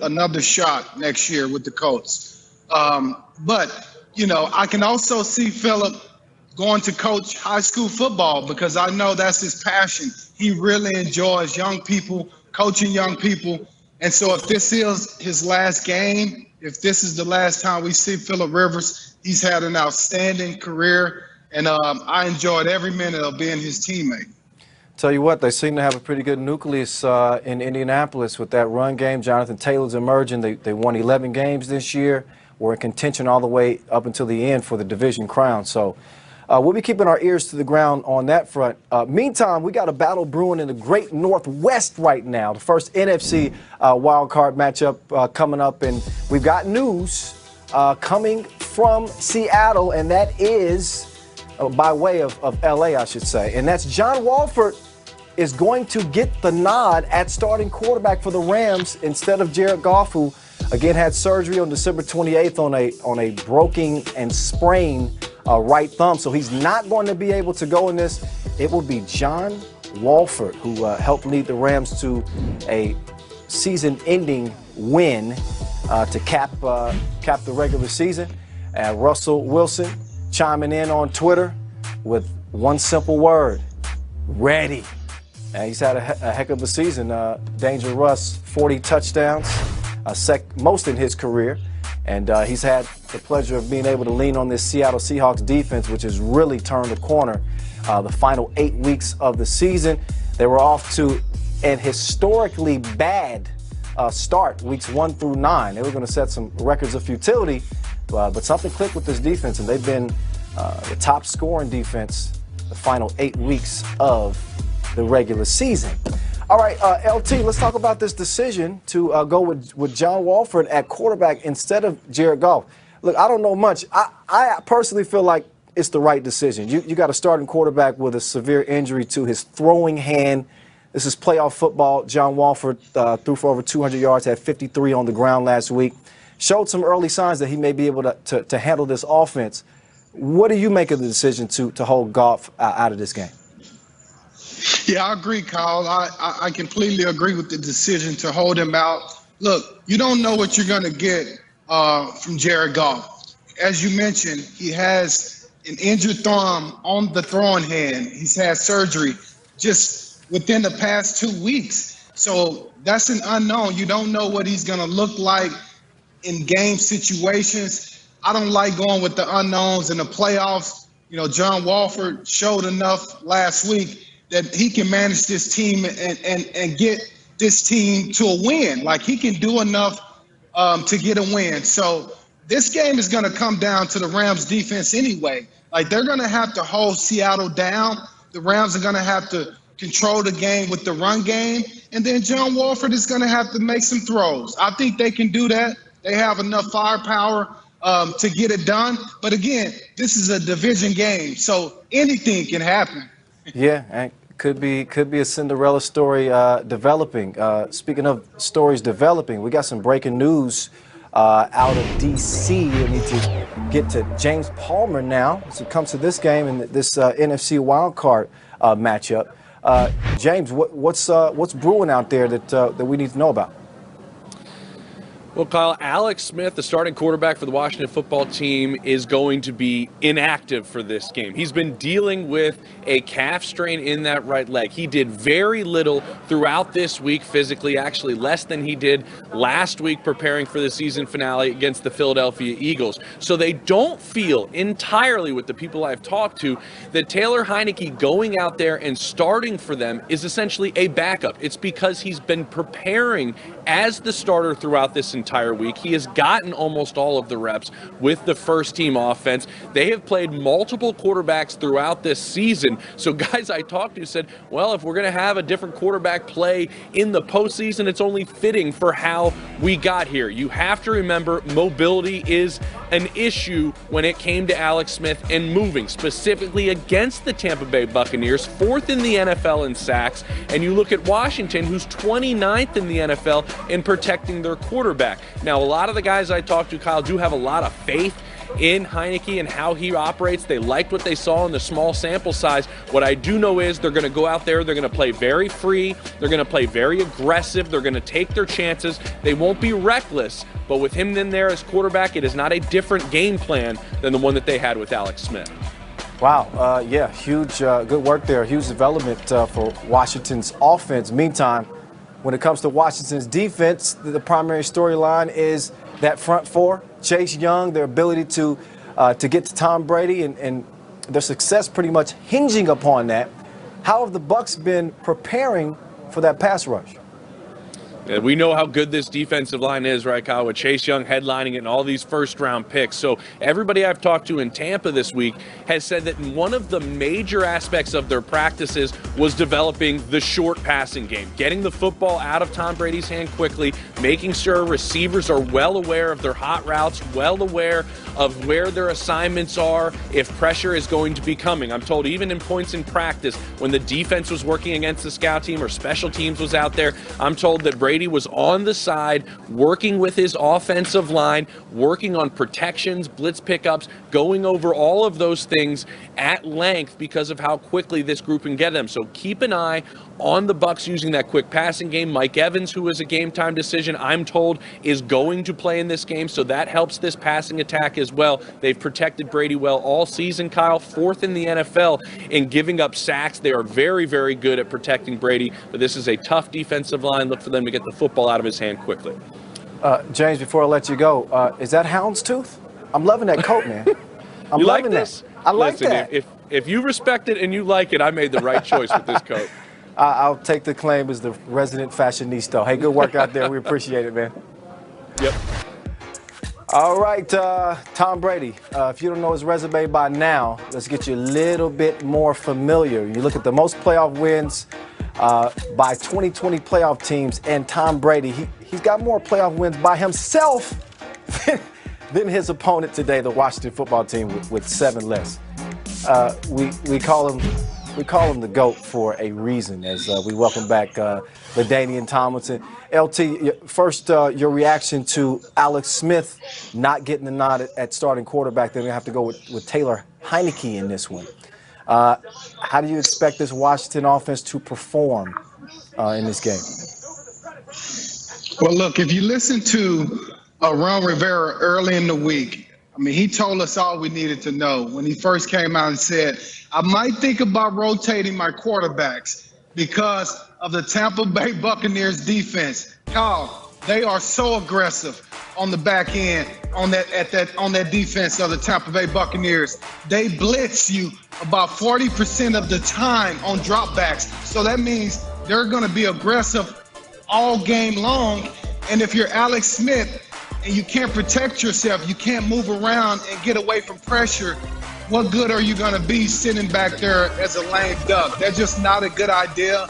another shot next year with the Colts. But, I can also see Philip going to coach high school football because I know that's his passion. He really enjoys young people, coaching young people. And so if this is his last game, if this is the last time we see Philip Rivers, he's had an outstanding career. And I enjoyed every minute of being his teammate. Tell you what, they seem to have a pretty good nucleus in Indianapolis with that run game. Jonathan Taylor's emerging. They won 11 games this year. We're in contention all the way up until the end for the division crown. So we'll be keeping our ears to the ground on that front. Meantime, we got a battle brewing in the great Northwest right now. The first NFC wild card matchup coming up. And we've got news coming from Seattle, and that is by way of L.A., I should say. And that's John Wolford is going to get the nod at starting quarterback for the Rams instead of Jared Goff, who again had surgery on December 28th on a broken and sprained right thumb. So he's not going to be able to go in this. It will be John Wolford who helped lead the Rams to a season-ending win to cap the regular season. And Russell Wilson chiming in on Twitter with one simple word: ready. And he's had a heck of a season. Danger Russ, 40 touchdowns, most in his career. And he's had the pleasure of being able to lean on this Seattle Seahawks defense, which has really turned the corner the final 8 weeks of the season. They were off to an historically bad start, weeks 1 through 9. They were going to set some records of futility, but something clicked with this defense, and they've been the top scoring defense the final 8 weeks of the regular season. All right, LT, let's talk about this decision to go with John Wolford at quarterback instead of Jared Goff. Look, I don't know much. I personally feel like it's the right decision. You got a starting quarterback with a severe injury to his throwing hand. This is playoff football. John Wolford threw for over 200 yards, had 53 on the ground last week. Showed some early signs that he may be able to handle this offense. What do you make of the decision to hold Goff out of this game? Yeah, I agree, Kyle. I completely agree with the decision to hold him out. Look, you don't know what you're going to get from Jared Goff. As you mentioned, he has an injured thumb on the throwing hand. He's had surgery just within the past 2 weeks. So that's an unknown. You don't know what he's going to look like in game situations. I don't like going with the unknowns in the playoffs. John Wolford showed enough last week that he can manage this team and get this team to a win. Like, he can do enough to get a win. So this game is going to come down to the Rams defense anyway. Like, they're going to have to hold Seattle down. The Rams are going to have to control the game with the run game. And then John Wolford is going to have to make some throws. I think they can do that. They have enough firepower to get it done. But again, this is a division game, so anything can happen. Yeah, and could be a Cinderella story developing. Speaking of stories developing, we got some breaking news out of D.C. We need to get to James Palmer now as it comes to this game and this NFC wildcard matchup. James, what's brewing out there that we need to know about? Well, Kyle, Alex Smith, the starting quarterback for the Washington football team, is going to be inactive for this game. He's been dealing with a calf strain in that right leg. He did very little throughout this week physically, actually less than he did last week preparing for the season finale against the Philadelphia Eagles. So they don't feel entirely, with the people I've talked to, that Taylor Heinicke going out there and starting for them is essentially a backup. It's because he's been preparing as the starter throughout this entire week. He has gotten almost all of the reps with the first team offense. They have played multiple quarterbacks throughout this season. So guys I talked to said, well, if we're going to have a different quarterback play in the postseason, it's only fitting for how we got here. You have to remember mobility is an issue when it came to Alex Smith and moving, specifically against the Tampa Bay Buccaneers, 4th in the NFL in sacks. And you look at Washington, who's 29th in the NFL in protecting their quarterback. Now, a lot of the guys I talked to, Kyle, do have a lot of faith in Heinicke and how he operates. They liked what they saw in the small sample size. What I do know is they're going to go out there, they're going to play very free, they're going to play very aggressive, they're going to take their chances. They won't be reckless, but with him in there as quarterback, it is not a different game plan than the one that they had with Alex Smith. Wow, yeah, huge, good work there. Huge development for Washington's offense. Meantime, when it comes to Washington's defense, the primary storyline is that front four, Chase Young, their ability to get to Tom Brady, and their success pretty much hinging upon that. How have the Bucs been preparing for that pass rush? We know how good this defensive line is, right, Kyle, with Chase Young headlining it and all these first-round picks. So everybody I've talked to in Tampa this week has said that one of the major aspects of their practices was developing the short passing game, getting the football out of Tom Brady's hand quickly, making sure receivers are well aware of their hot routes, well aware of where their assignments are, if pressure is going to be coming. I'm told even in points in practice, when the defense was working against the scout team or special teams was out there, I'm told that Brady was on the side working with his offensive line, working on protections, blitz pickups, going over all of those things at length because of how quickly this group can get them. So keep an eye on the Bucs using that quick passing game. Mike Evans, who is a game time decision, I'm told is going to play in this game, so that helps this passing attack as well. They've protected Brady well all season, Kyle, 4th in the NFL in giving up sacks. They are very, very good at protecting Brady, but this is a tough defensive line. Look for them to get the football out of his hand quickly. James, before I let you go, is that houndstooth? I'm loving that coat, man. I'm you loving like this? that. I like Listen, that. If you respect it and you like it, I made the right choice with this coat. I'll take the claim as the resident fashionista. Hey, good work out there. We appreciate it, man. Yep. All right, Tom Brady. If you don't know his resume by now, let's get you a little bit more familiar. You look at the most playoff wins by 2020 playoff teams, and Tom Brady, he's got more playoff wins by himself than his opponent today, the Washington football team, with 7 less. We call him the GOAT for a reason, as we welcome back LaDainian Tomlinson. LT, first, your reaction to Alex Smith not getting the nod at starting quarterback. They're going to have to go with Taylor Heinicke in this one. How do you expect this Washington offense to perform in this game? Well, look, if you listen to Ron Rivera early in the week, I mean, he told us all we needed to know when he first came out and said, I might think about rotating my quarterbacks because of the Tampa Bay Buccaneers defense. Kyle, they are so aggressive on the back end on that defense of the Tampa Bay Buccaneers. They blitz you about 40% of the time on dropbacks. So that means they're going to be aggressive all game long. And if you're Alex Smith and you can't protect yourself, you can't move around and get away from pressure, what good are you going to be sitting back there as a lame duck? That's just not a good idea.